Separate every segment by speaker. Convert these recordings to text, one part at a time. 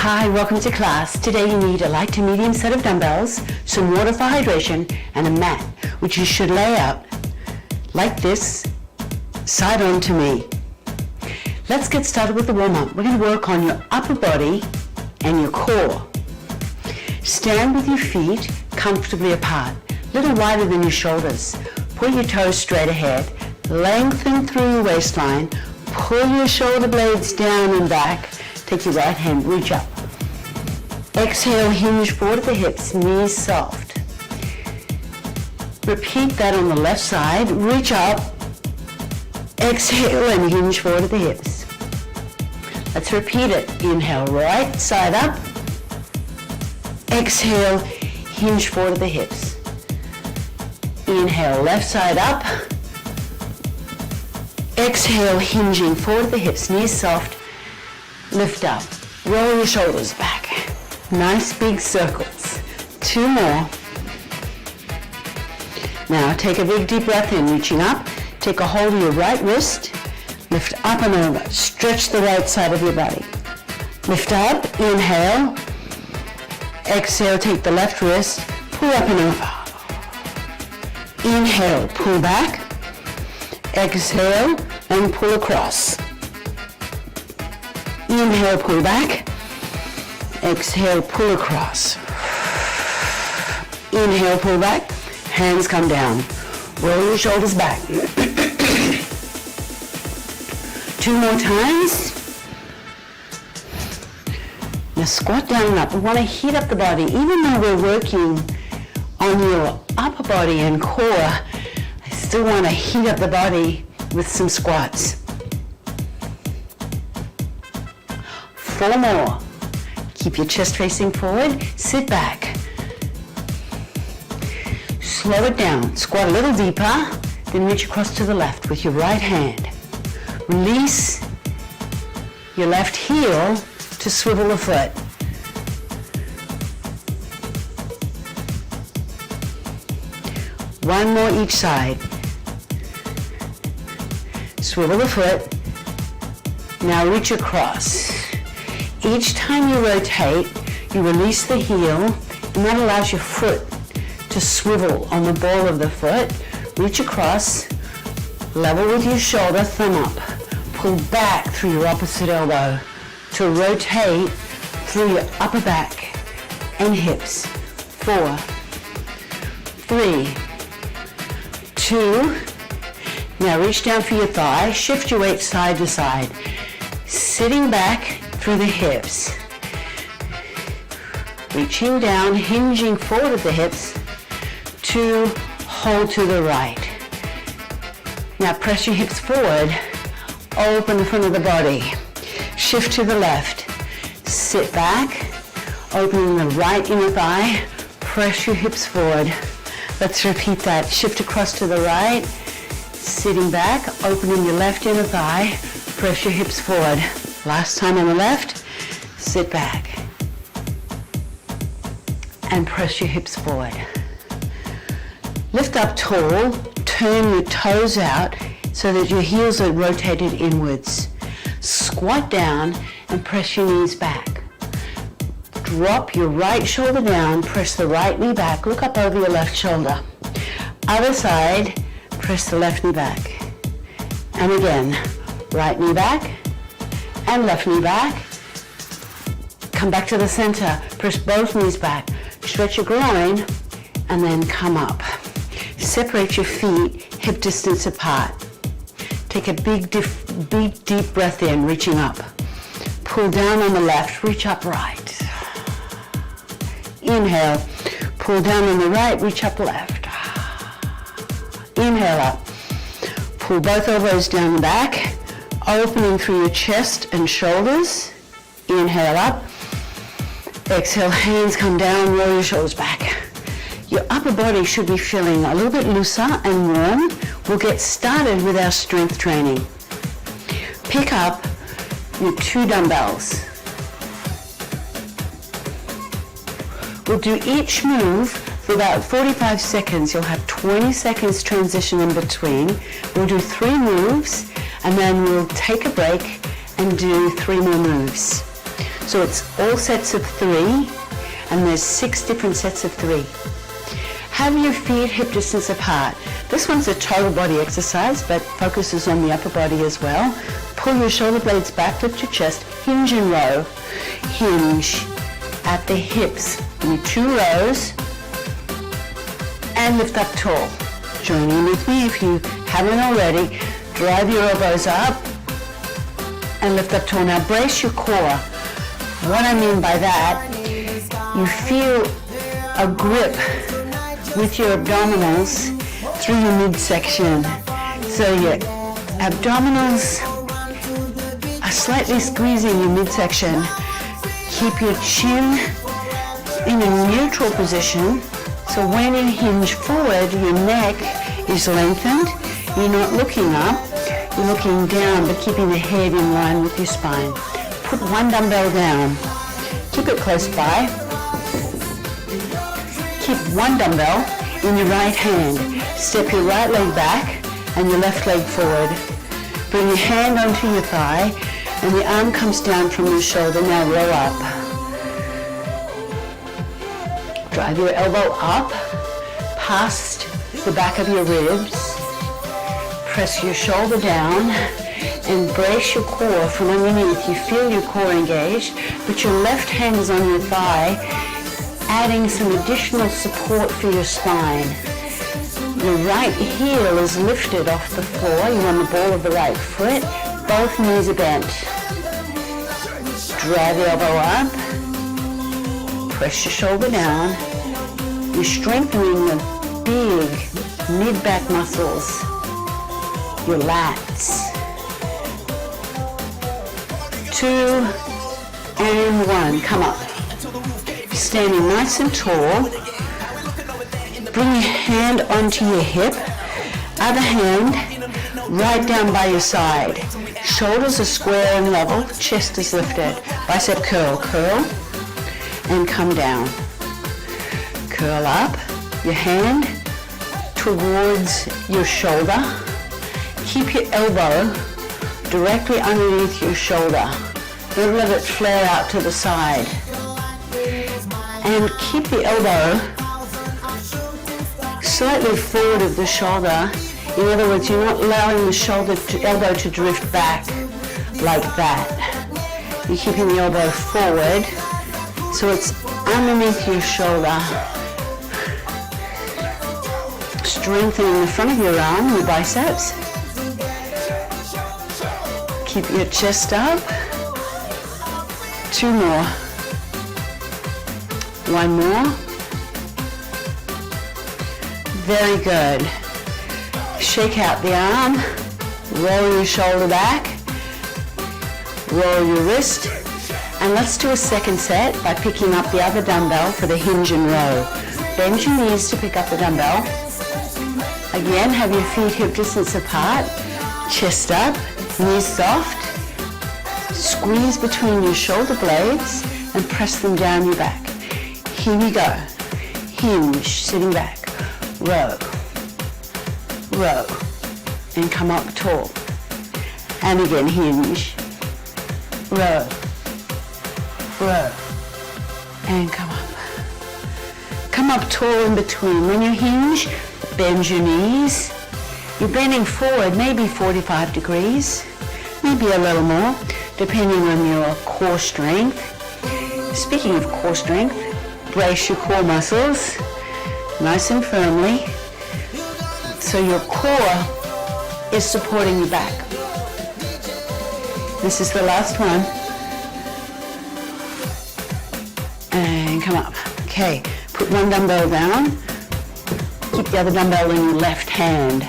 Speaker 1: Hi, welcome to class. Today you need a light to medium set of dumbbells, some water for hydration, and a mat, which you should lay out like this, side on to me. Let's get started with the warm-up. We're going to work on your upper body and your core. Stand with your feet comfortably apart, a little wider than your shoulders. Pull your toes straight ahead, lengthen through your waistline, pull your shoulder blades down and back. Take your right hand, reach up. Exhale, hinge forward at the hips, knees soft. Repeat that on the left side, reach up. Exhale and hinge forward at the hips. Let's repeat it. Inhale, right side up. Exhale, hinge forward at the hips. Inhale, left side up. Exhale, hinging forward at the hips, knees soft. Lift up, roll your shoulders back. Nice big circles. 2 more. Now take a big deep breath in, reaching up. Take a hold of your right wrist. Lift up and over. Stretch the right side of your body. Lift up, inhale. Exhale, take the left wrist. Pull up and over. Inhale, pull back. Exhale and pull across. Inhale, pull back. Exhale, pull across. Inhale, pull back. Hands come down. Roll your shoulders back. 2 more times. Now squat down and up. We want to heat up the body. Even though we're working on your upper body and core, I still want to heat up the body with some squats. 4 more. Keep your chest facing forward. Sit back. Slow it down. Squat a little deeper. Then reach across to the left with your right hand. Release your left heel to swivel the foot. One more each side. Swivel the foot. Now reach across. Each time you rotate, you release the heel, and that allows your foot to swivel on the ball of the foot. Reach across, level with your shoulder, thumb up. Pull back through your opposite elbow to rotate through your upper back and hips. 4, 3, 2. Now reach down for your thigh, shift your weight side to side. Sitting back through the hips. Reaching down, hinging forward at the hips to hold to the right. Now press your hips forward, open the front of the body. Shift to the left. Sit back, opening the right inner thigh, press your hips forward. Let's repeat that. Shift across to the right, sitting back, opening your left inner thigh, press your hips forward. Last time on the left, sit back and press your hips forward. Lift up tall, turn your toes out so that your heels are rotated inwards. Squat down and press your knees back. Drop your right shoulder down, press the right knee back, look up over your left shoulder. Other side, press the left knee back. And again, right knee back and left knee back. Come back to the center, press both knees back, stretch your groin, and then come up. Separate your feet hip distance apart. Take a big deep breath in, reaching up. Pull down on the left, reach up right. Inhale, pull down on the right, reach up left. Inhale up. Pull both elbows down the back, opening through your chest and shoulders. Inhale up. Exhale, hands come down, roll your shoulders back. Your upper body should be feeling a little bit looser and warm. We'll get started with our strength training. Pick up your 2 dumbbells. We'll do each move for about 45 seconds. You'll have 20 seconds transition in between. We'll do 3 moves and then we'll take a break and do 3 more moves. So it's all sets of 3, and there's 6 different sets of 3. Have your feet hip distance apart. This one's a total body exercise, but focuses on the upper body as well. Pull your shoulder blades back, lift your chest, hinge and row. Hinge at the hips. Give me 2 rows, and lift up tall. Join in with me if you haven't already. Drive your elbows up and lift up tall. Now brace your core. What I mean by that, you feel a grip with your abdominals through your midsection. So your abdominals are slightly squeezing your midsection. Keep your chin in a neutral position. So when you hinge forward, your neck is lengthened. You're not looking up, you're looking down, but keeping the head in line with your spine. Put 1 dumbbell down. Keep it close by. Keep 1 dumbbell in your right hand. Step your right leg back and your left leg forward. Bring your hand onto your thigh and the arm comes down from your shoulder. Now roll up. Drive your elbow up past the back of your ribs. Press your shoulder down and brace your core from underneath. You feel your core engaged, but your left hand is on your thigh, adding some additional support for your spine. Your right heel is lifted off the floor. You're on the ball of the right foot. Both knees are bent. Drive the elbow up. Press your shoulder down. You're strengthening the big mid-back muscles. Your lats. 2 and 1. Come up. Standing nice and tall. Bring your hand onto your hip. Other hand right down by your side. Shoulders are square and level. Chest is lifted. Bicep curl. Curl and come down. Curl up. Your hand towards your shoulder. Keep your elbow directly underneath your shoulder. Don't let it flare out to the side. And keep the elbow slightly forward of the shoulder. In other words, you're not allowing the elbow to drift back like that. You're keeping the elbow forward so it's underneath your shoulder. Strengthening the front of your arm, your biceps. Keep your chest up. 2 more. 1 more. Very good. Shake out the arm. Roll your shoulder back. Roll your wrist. And let's do a second set by picking up the other dumbbell for the hinge and row. Bend your knees to pick up the dumbbell. Again, have your feet hip distance apart. Chest up. Knees soft. Squeeze between your shoulder blades and press them down your back. Here we go. Hinge, sitting back. Row. Row. And come up tall. And again, hinge. Row. Row. And come up. Come up tall in between. When you hinge, bend your knees. You're bending forward maybe 45 degrees, maybe a little more, depending on your core strength. Speaking of core strength, brace your core muscles nice and firmly so your core is supporting your back. This is the last one. And come up. Okay, put 1 dumbbell down. Keep the other dumbbell in your left hand.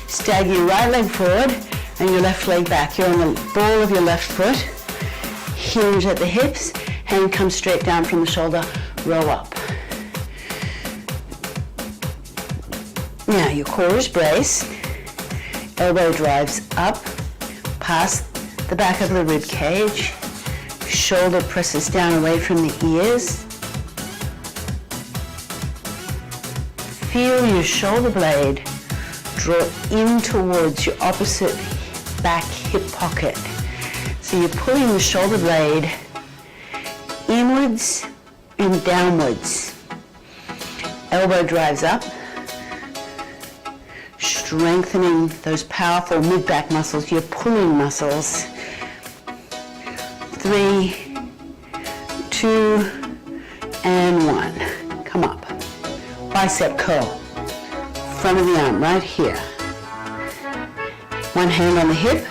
Speaker 1: Stagger your right leg forward and your left leg back. You're on the ball of your left foot. Hinge at the hips. Hand comes straight down from the shoulder. Roll up. Now your core is braced. Elbow drives up past the back of the rib cage. Shoulder presses down away from the ears. Feel your shoulder blade draw in towards your opposite back hip pocket. So you're pulling the shoulder blade inwards and downwards. Elbow drives up, strengthening those powerful mid-back muscles, your pulling muscles. 3, 2, and 1. Come up. Bicep curl. Front of the arm, right here. One hand on the hip,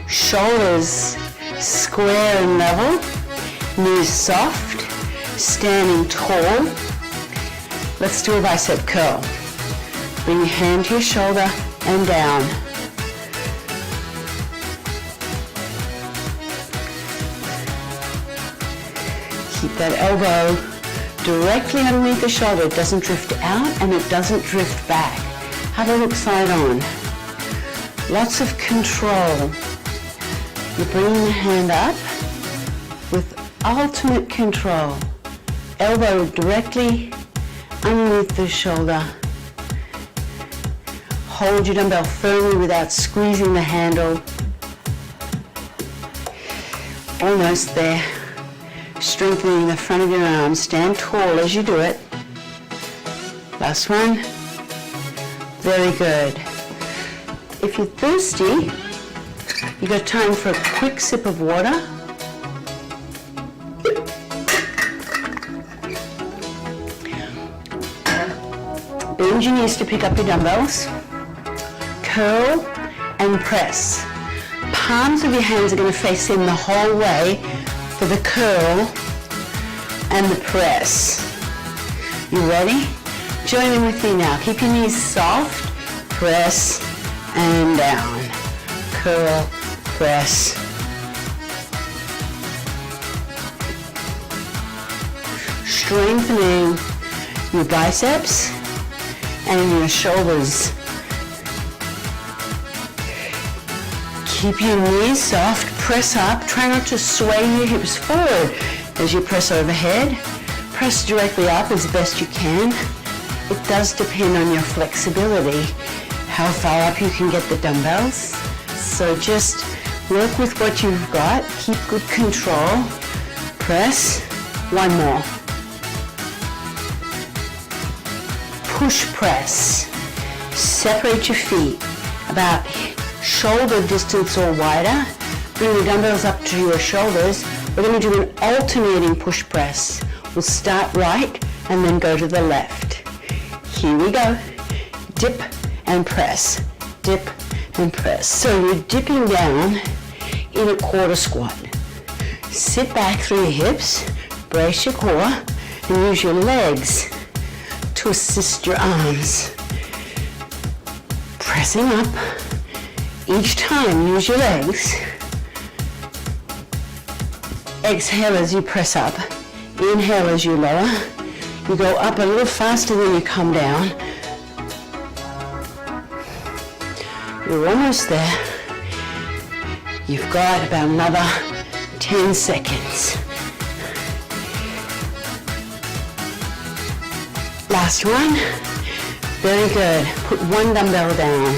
Speaker 1: shoulders square and level, knees soft, standing tall. Let's do a bicep curl. Bring your hand to your shoulder and down. Keep that elbow directly underneath the shoulder. It doesn't drift out and it doesn't drift back. Have a look side on. Lots of control. You're bringing the hand up with ultimate control. Elbow directly underneath the shoulder. Hold your dumbbell firmly without squeezing the handle. Almost there. Strengthening the front of your arm. Stand tall as you do it. Last one. Very good. If you're thirsty, you got time for a quick sip of water. Bend your knees to pick up your dumbbells. Curl and press. Palms of your hands are going to face in the whole way for the curl and the press. You ready? Join in with me now. Keep your knees soft. Press and down. Curl, press. Strengthening your biceps and your shoulders. Keep your knees soft, press up. Try not to sway your hips forward as you press overhead. Press directly up as best you can. It does depend on your flexibility, how far up you can get the dumbbells. So just work with what you've got. Keep good control. Press. One more. Push press. Separate your feet about shoulder distance or wider. Bring the dumbbells up to your shoulders. We're going to do an alternating push press. We'll start right and then go to the left. Here we go. Dip and press. Dip and press. So you're dipping down in a quarter squat. Sit back through your hips, brace your core, and use your legs to assist your arms. Pressing up. Each time, use your legs. Exhale as you press up. Inhale as you lower. You go up a little faster than you come down. You're almost there. You've got about another 10 seconds. Last one. Very good. Put one dumbbell down.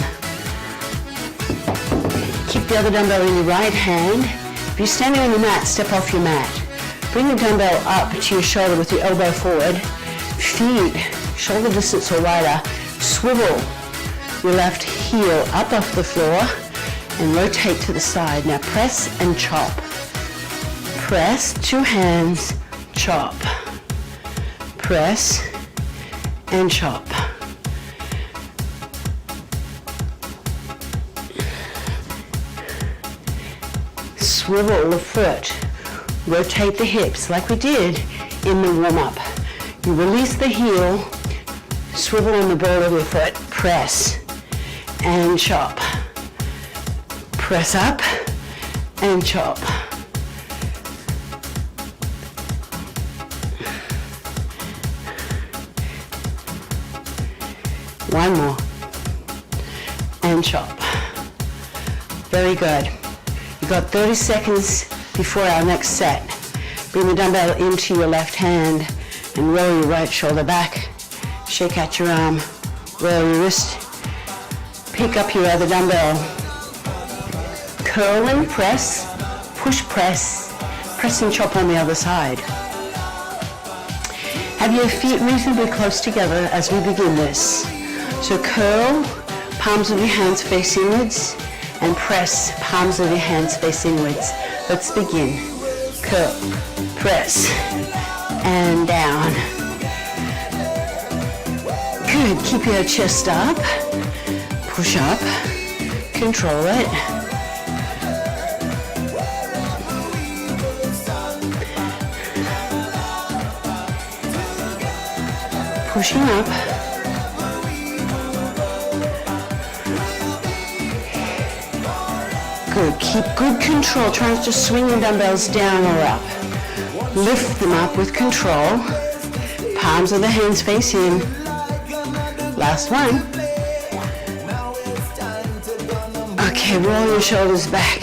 Speaker 1: Keep the other dumbbell in your right hand. If you're standing on your mat, step off your mat. Bring the dumbbell up to your shoulder with your elbow forward. Feet, shoulder distance or wider. Swivel your left heel up off the floor and rotate to the side. Now press and chop. Press, two hands, chop. Press and chop. Swivel the foot, rotate the hips like we did in the warm-up. You release the heel, swivel on the ball of your foot, press and chop. Press up and chop. One more and chop. Very good. You've got 30 seconds before our next set. Bring the dumbbell into your left hand and roll your right shoulder back. Shake out your arm, roll your wrist. Pick up your other dumbbell. Curl and press. push, press, press and chop on the other side. Have your feet reasonably close together as we begin this. So curl, palms of your hands face inwards, and press, palms of your hands face inwards. Let's begin. Curl, press, and down. Good, keep your chest up, push up, control it. Pushing up. Good, keep good control, try not to swing your dumbbells down or up. Lift them up with control. Palms of the hands face in. Last one. Okay, roll your shoulders back.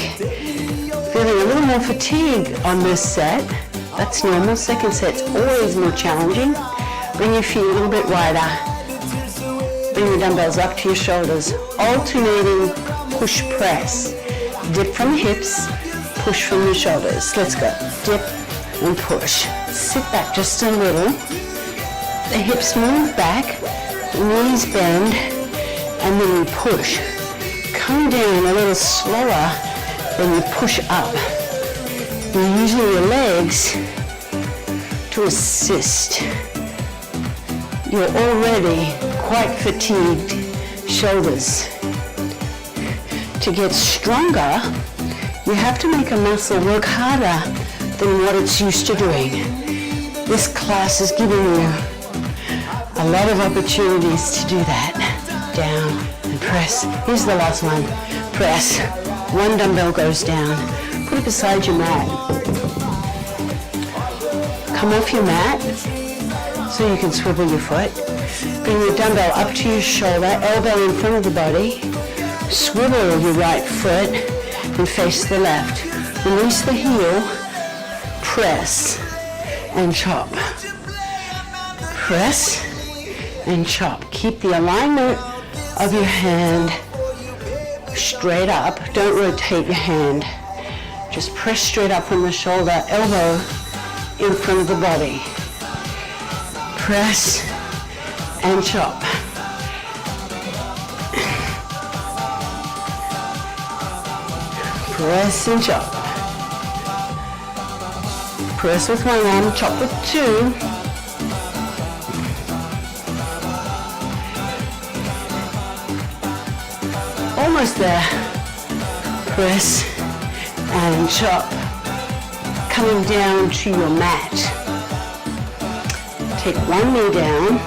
Speaker 1: Feeling a little more fatigue on this set. That's normal. Second set's always more challenging. Bring your feet a little bit wider. Bring your dumbbells up to your shoulders. Alternating push press. Dip from the hips, push from your shoulders. Let's go. Dip and push. Sit back just a little. The hips move back, knees bend, and then you push. Come down a little slower than you push up. You're using your legs to assist. You're already quite fatigued shoulders. To get stronger, you have to make a muscle work harder than what it's used to doing. This class is giving you a lot of opportunities to do that. Down and press. Here's the last one. Press. One dumbbell goes down. Put it beside your mat. Come off your mat so you can swivel your foot. Bring your dumbbell up to your shoulder, elbow in front of the body. Swivel your right foot and face the left. Release the heel, press and chop. Press and chop. Keep the alignment of your hand straight up. Don't rotate your hand. Just press straight up from the shoulder, elbow in front of the body. Press and chop. Press and chop. Press with one arm, chop with two. Almost there. Press and chop. Coming down to your mat. Take one knee down.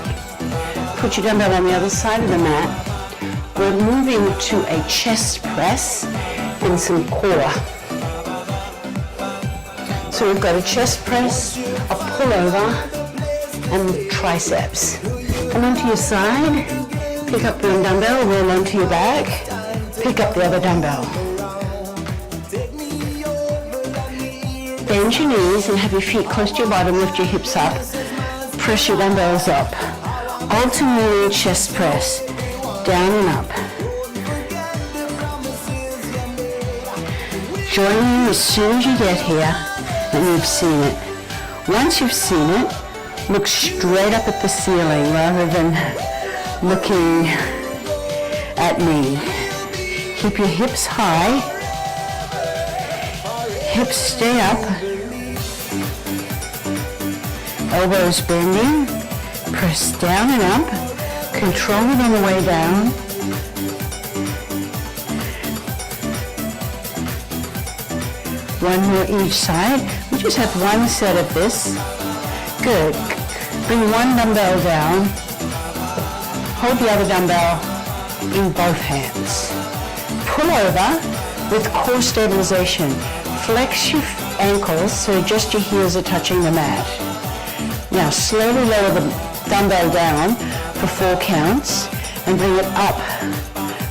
Speaker 1: Put your dumbbell on the other side of the mat. We're moving to a chest press and some core. So we've got a chest press, a pullover, and triceps. Come onto your side, pick up one dumbbell, roll onto your back, pick up the other dumbbell. Bend your knees and have your feet close to your bottom, lift your hips up, press your dumbbells up. Alternating chest press, down and up. Join me as soon as you get here and you've seen it. Once you've seen it, look straight up at the ceiling rather than looking at me. Keep your hips high. Hips stay up. Elbows bending. Press down and up. Control it on the way down. One more each side. We just have one set of this. Good. Bring one dumbbell down. Hold the other dumbbell in both hands. Pull over with core stabilization. Flex your ankles so just your heels are touching the mat. Now slowly lower the dumbbell down for 4 counts and bring it up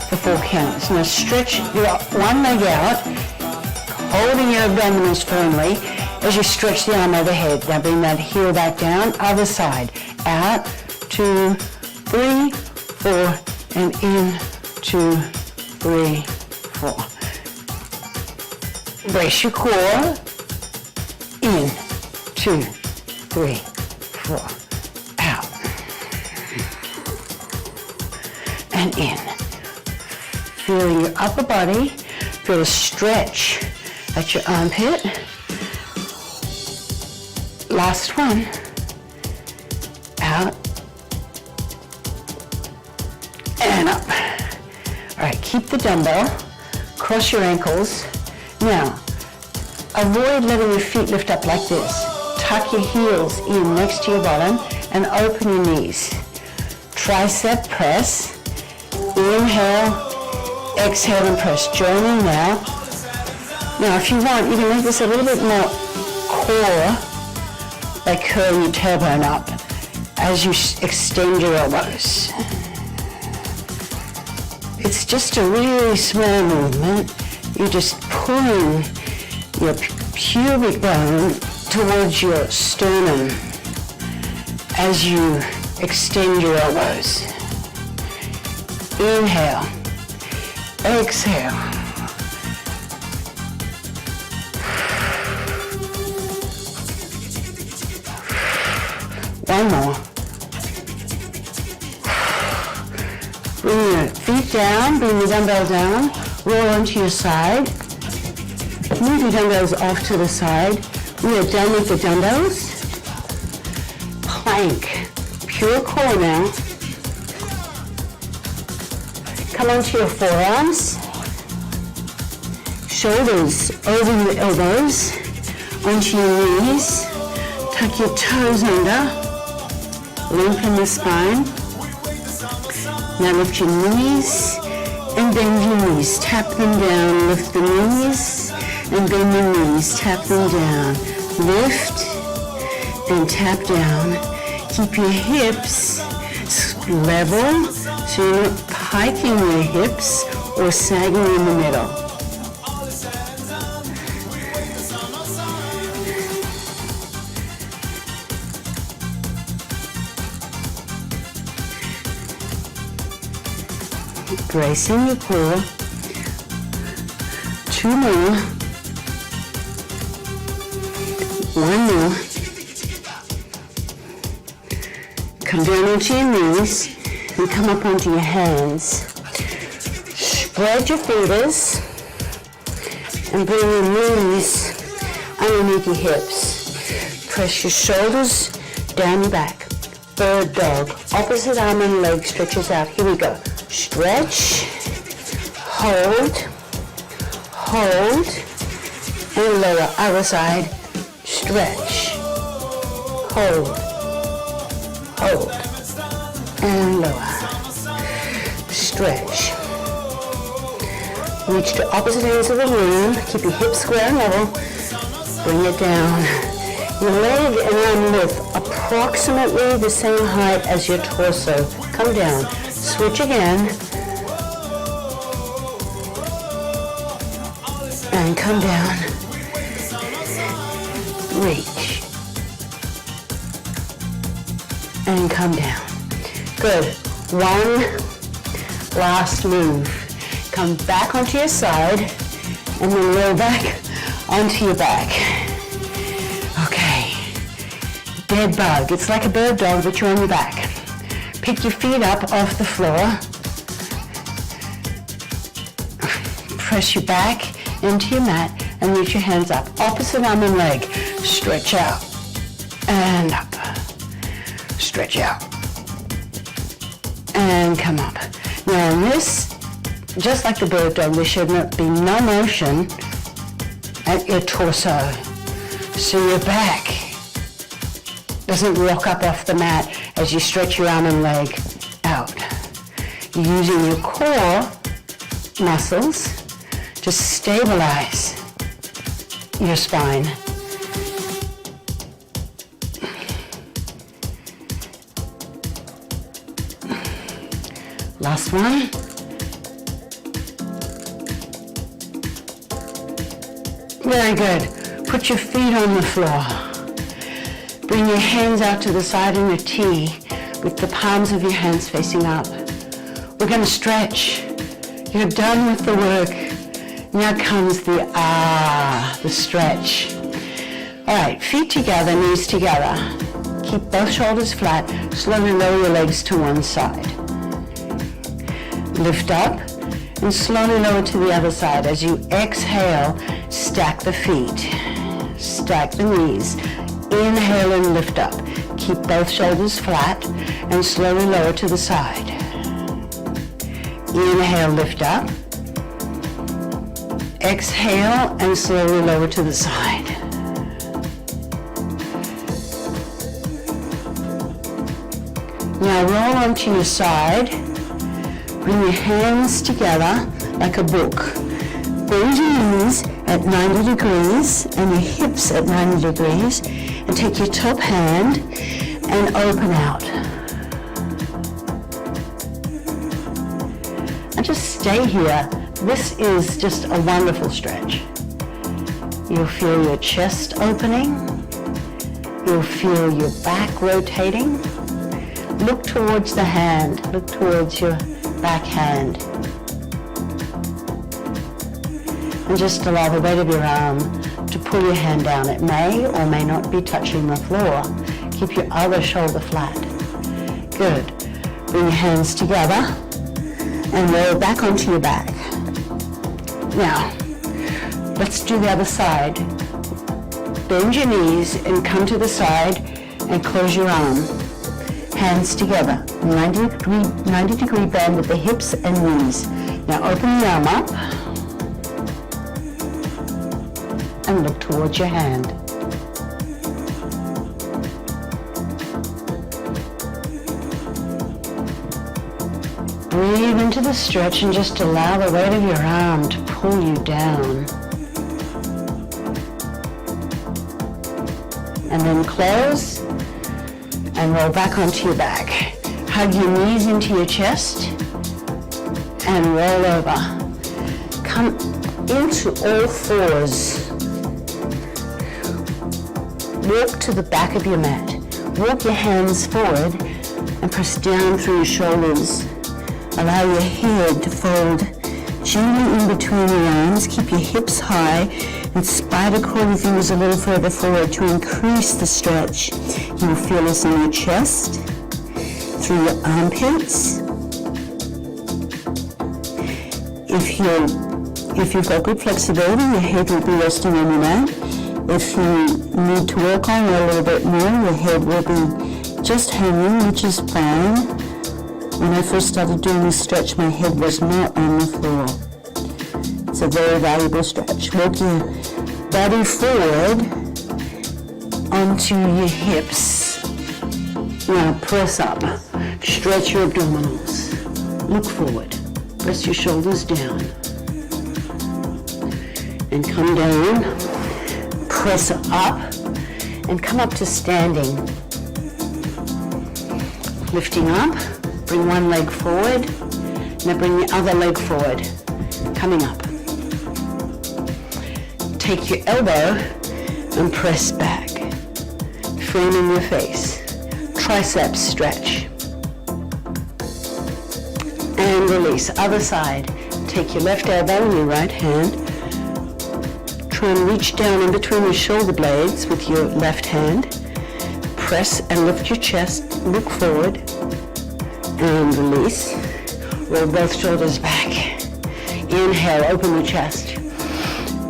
Speaker 1: for 4 counts. Now stretch your one leg out, holding your abdominals firmly as you stretch the arm overhead. Now bring that heel back down, other side. Out, 2, 3, 4, and in, 2, 3, 4. Brace your core. In, 2, 3, 4, out. And in. Feeling your upper body, feel a stretch at your armpit. Last one. Out. And up. All right, keep the dumbbell, cross your ankles. Now, avoid letting your feet lift up like this. Tuck your heels in next to your bottom and open your knees. Tricep press. Inhale, exhale and press. Join in now. Now, if you want, you can make this a little bit more core by curling your tailbone up as you extend your elbows. It's just a really small movement. You're just pulling your pubic bone towards your sternum as you extend your elbows. Inhale, exhale. One more. Bring your feet down, bring the dumbbell down, roll onto your side. Move your dumbbells off to the side. We are done with the dumbbells. Plank, pure core now. Come onto your forearms. Shoulders over your elbows, onto your knees. Tuck your toes under. Lengthen the spine. Now lift your knees and bend your knees. Tap them down. Lift the knees and bend the knees. Tap them down. Lift and tap down. Keep your hips level so you're not piking your hips or sagging in the middle. Bracing your core. 2 more. 1 more. Come down onto your knees and come up onto your hands. Spread your fingers and bring your knees underneath your hips. Press your shoulders down your back. Bird dog. Opposite arm and leg stretches out. Here we go. Stretch, hold, hold, and lower. Other side, stretch, hold, hold, and lower. Stretch. Reach to opposite ends of the room. Keep your hips square and level. Bring it down. Your leg and arm width approximately the same height as your torso. Come down. Switch again. And come down. Reach. And come down. Good. One last move. Come back onto your side and then roll back onto your back. Okay. Dead bug. It's like a bird dog, but you're on your back. Pick your feet up off the floor. Press your back into your mat and reach your hands up. Opposite arm and leg. Stretch out and up. Stretch out and come up. Now in this, just like the bird dog, there should be no motion at your torso. So your back doesn't rock up off the mat as you stretch your arm and leg out. You're using your core muscles to stabilize your spine. Last one. Very good. Put your feet on the floor. Bring your hands out to the side in a T with the palms of your hands facing up. We're going to stretch. You're done with the work. Now comes the stretch. All right, feet together, knees together. Keep both shoulders flat. Slowly lower your legs to one side. Lift up and slowly lower to the other side. As you exhale, stack the feet. Stack the knees. Inhale and lift up. Keep both shoulders flat and slowly lower to the side. Inhale, lift up. Exhale and slowly lower to the side. Now roll onto your side. Bring your hands together like a book. Bend your knees at 90 degrees and your hips at 90 degrees. And take your top hand and open out. And just stay here. This is just a wonderful stretch. You'll feel your chest opening. You'll feel your back rotating. Look towards the hand. Look towards your back hand. And just allow the weight of your arm to pull your hand down. It may or may not be touching the floor. Keep your other shoulder flat. Good. Bring your hands together and roll back onto your back. Now, let's do the other side. Bend your knees and come to the side and close your arm. Hands together. 90 degree bend at the hips and knees. Now open the arm up and look towards your hand. Breathe into the stretch and just allow the weight of your arm to pull you down. And then close and roll back onto your back. Hug your knees into your chest and roll over. Come into all fours. Walk to the back of your mat. Walk your hands forward and press down through your shoulders. Allow your head to fold gently in between your arms. Keep your hips high and spider crawl your fingers a little further forward to increase the stretch. You will feel this in your chest, through your armpits. If you've got good flexibility, your head will be resting on your mat. If you need to work on it a little bit more, your head will be just hanging, which is fine. When I first started doing this stretch, my head was not on the floor. It's a very valuable stretch. Walk your body forward onto your hips. Now press up. Stretch your abdominals. Look forward. Press your shoulders down. And come down. Press up. And come up to standing. Lifting up. Bring one leg forward. Now bring the other leg forward. Coming up. Take your elbow and press back. Framing your face. Triceps stretch. And release. Other side. Take your left elbow and your right hand. Try and reach down in between your shoulder blades with your left hand. Press and lift your chest. Look forward. And release. Roll both shoulders back. Inhale, open the chest.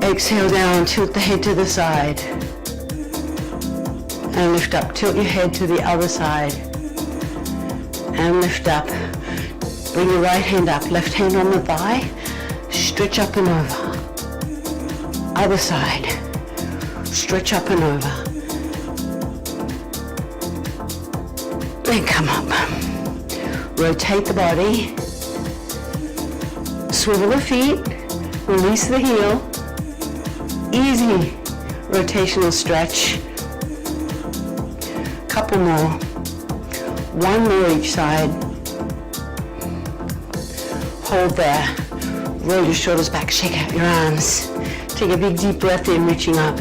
Speaker 1: Exhale down, tilt the head to the side. And lift up, tilt your head to the other side. And lift up. Bring your right hand up, left hand on the thigh. Stretch up and over. Other side. Stretch up and over. Then come up. Rotate the body. Swivel the feet. Release the heel. Easy rotational stretch. Couple more. One more each side. Hold there. Roll your shoulders back. Shake out your arms. Take a big deep breath in, reaching up.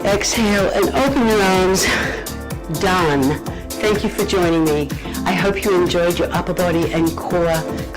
Speaker 1: Exhale and open your arms. Done. Thank you for joining me. I hope you enjoyed your upper body and core